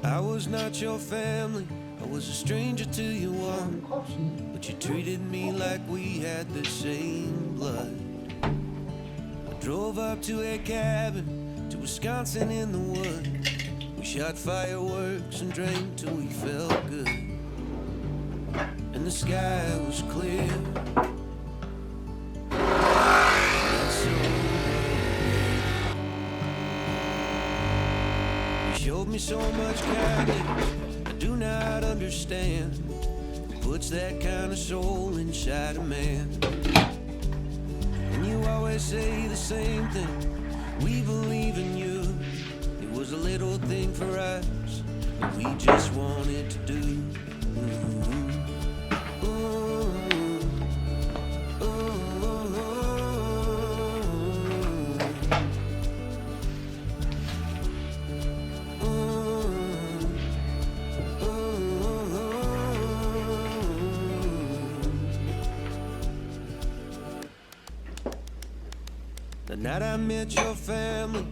I was not your family, I was a stranger to you once, but you treated me like we had the same blood. I drove up to a cabin, to Wisconsin in the woods. We shot fireworks and drank till we felt good, and the sky was clear. Showed me so much kindness I do not understand. Puts that kind of soul inside a man. And you always say the same thing, we believe in you. It was a little thing for us that we just wanted to do. The night I met your family,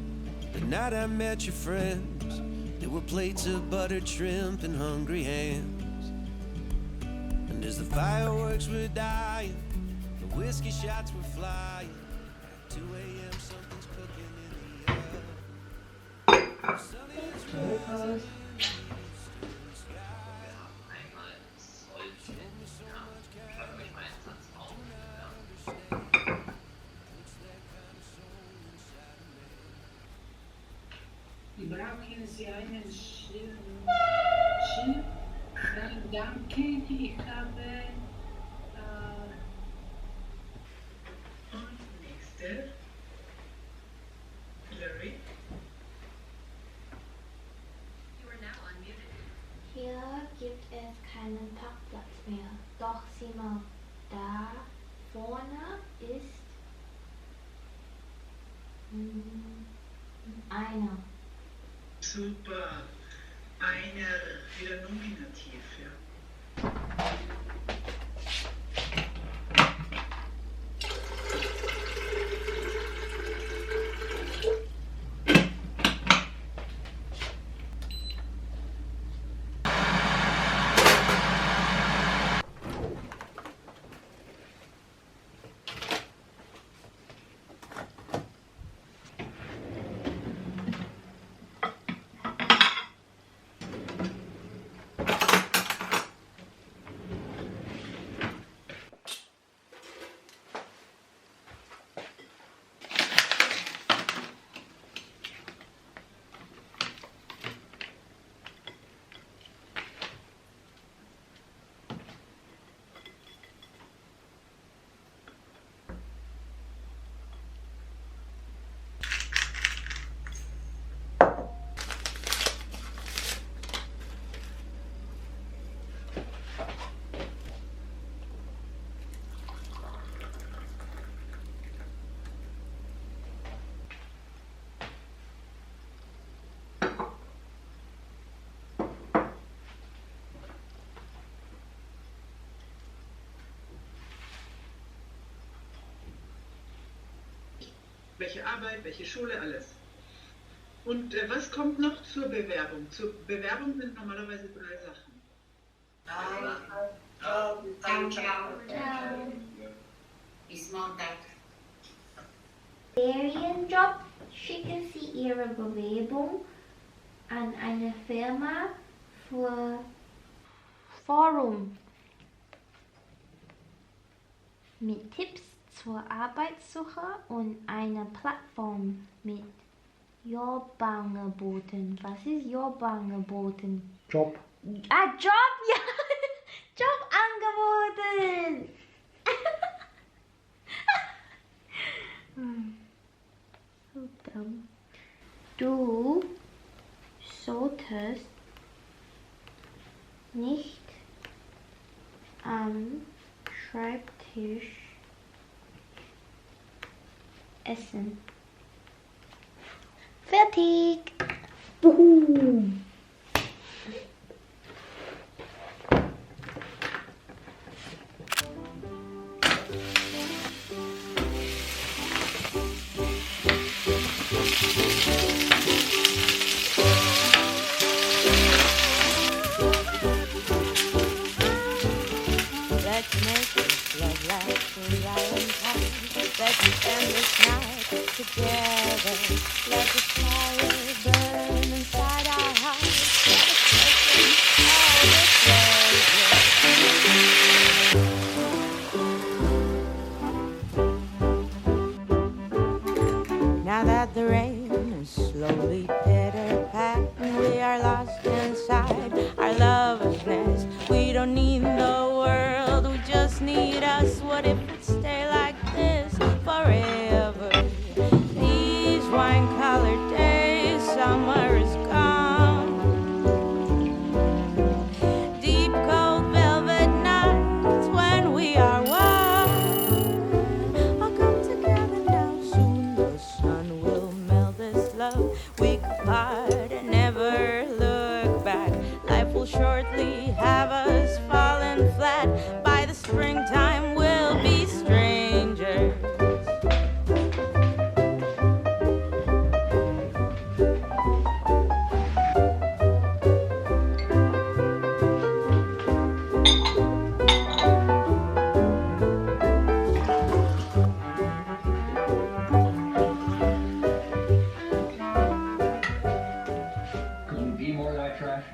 the night I met your friends, there were plates of buttered shrimp and hungry hands. And as the fireworks were dying, the whiskey shots were flying. At 2 a.m. something's cooking in the oven. The sun is rising. Brauchen Sie einen Schirm? Danke, ich habe... Und nächste. Larry. You are now unmuted. Hier gibt es keinen Parkplatz mehr. Doch sieh mal, da vorne ist einer. Super. Einer, wieder Nominativ, ja. Welche Arbeit, welche Schule, alles. Und was kommt noch zur Bewerbung? Zur Bewerbung sind normalerweise 3 Sachen. Bis Montag. Ferienjob, schicken Sie Ihre Bewerbung an eine Firma für Forum mit Tipps zur Arbeitssuche und einer Plattform mit Jobangeboten. Was ist Jobangeboten? Job. Ah, Job, ja! Jobangeboten! So dumm. Du solltest nicht am Schreibtisch essen. Fertig! Boom. Let's make this love last a while time. Let's spend this night together. Let the fire burn inside our hearts. Let us taste all the pleasure. Now that the rain is slowly pitter-patting, we are lost inside our lover's nest. We don't need the world, we just need us. What if it stay like this forever? These wine-colored days, summer is gone. Deep cold velvet nights when we are one. I'll come together now, soon the sun will melt this love. We could part and never look back. Life will shortly have us falling flat. By the springtime we'll be strangers. Couldn't be more like trash.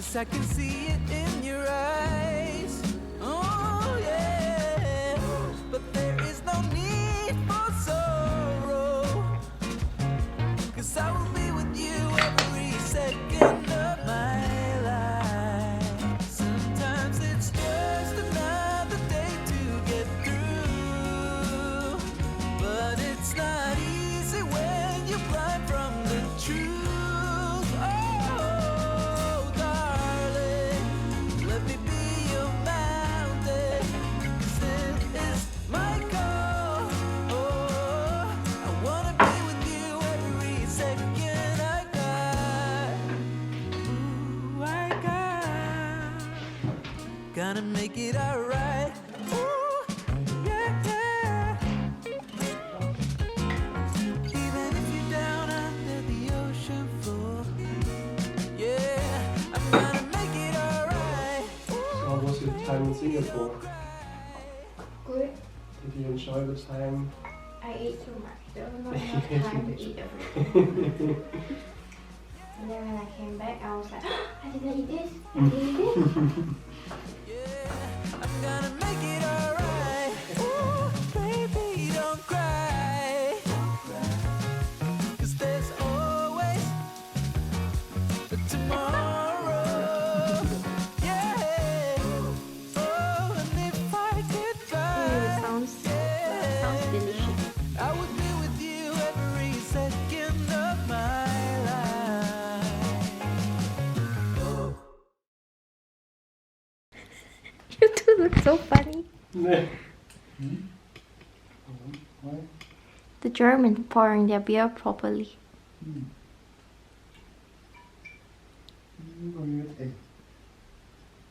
'cause I can see it in your eyes. Oh yeah, but there is no need for sorrow, 'cause I will be with you every second of my life. Sometimes it's just another day to get through, but it's not easy when you're blind from the truth. Oh, darling, let me be your mountain, 'cause this is my goal. Oh, I wanna be with you every second I got. Ooh, I got. Gonna make it alright. Ooh, yeah, yeah. Even if you're down under the ocean floor, yeah, I'm gonna make it alright. How was your time in Singapore? Good. Did you enjoy the time? I ate too much. There was not enough time to eat everything. And then when I came back, I was like, I didn't eat this. I didn't eat this. Yeah, I'm gonna make it alright. Ooh, baby, don't cry, 'cause there's always a tomorrow. Yeah. Oh, and if I could fly, sounds delicious. I would be with you every second of my life. You two look so funny. Nee. Why? The Germans pouring their beer properly. What do you think?